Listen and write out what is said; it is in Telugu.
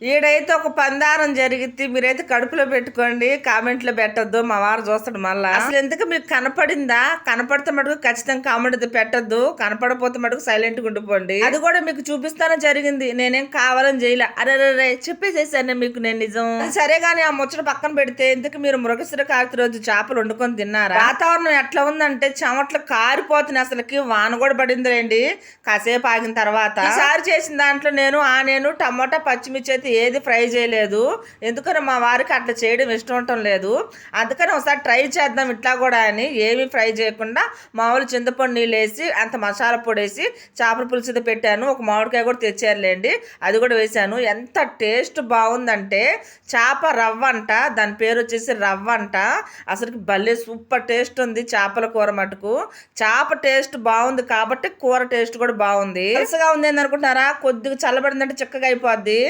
ఈడైతే ఒక పందారం జరిగిద్ది, మీరైతే కడుపులో పెట్టుకోండి, కామెంట్లో పెట్టద్దు, మా వారు చూస్తాడు మళ్ళా. అసలు ఎందుకు మీకు కనపడిందా? కనపడితే మటుకు ఖచ్చితంగా కామెంట్ పెట్టద్దు, కనపడపోతే మటుకు సైలెంట్ గా ఉండిపోండి. అది కూడా మీకు చూపిస్తానో జరిగింది, నేనేం కావాలని చేయలే. అరే చెప్పేసేసాను మీకు నేను నిజం. సరే గానీ ఆ ముచ్చట పక్కన పెడితే ఎందుకు మీరు మృగశిర కార్తీ రోజు చేపలు వండుకొని తిన్నారా? వాతావరణం ఎట్లా ఉందంటే చెమట్లు కారిపోతున్నాయి, అసలుకి వాన కూడా పడిందిలేండి కాసేపు ఆగిన తర్వాత. ఈసారి చేసిన దాంట్లో నేను ఆనియన్, టమోటా, పచ్చిమిర్చి ఏది ఫ్రై చేయలేదు, ఎందుకని మా వారికి అట్లా చేయడం ఇష్టం ఉండటం లేదు. అందుకని ఒకసారి ట్రై చేద్దాం ఇట్లా కూడా అని ఏమీ ఫ్రై చేయకుండా మామూలు చింతపండు నీళ్ళు వేసి అంత మసాలా పొడి వేసి చేపల పులుసు పెట్టాను. ఒక మామిడికాయ కూడా తెచ్చారులేండి, అది కూడా వేసాను. ఎంత టేస్ట్ బాగుందంటే చేప రవ్వ అంట, దాని పేరు వచ్చేసి రవ్వ అంట. అసలుకి భలే సూపర్ టేస్ట్ ఉంది చేపల కూర మటుకు. చేప టేస్ట్ బాగుంది కాబట్టి కూర టేస్ట్ కూడా బాగుంది. పలుసగా ఉంది ఏందనుకుంటున్నారా? కొద్దిగా చల్లబడిందంటే చిక్కగా అయిపోద్ది.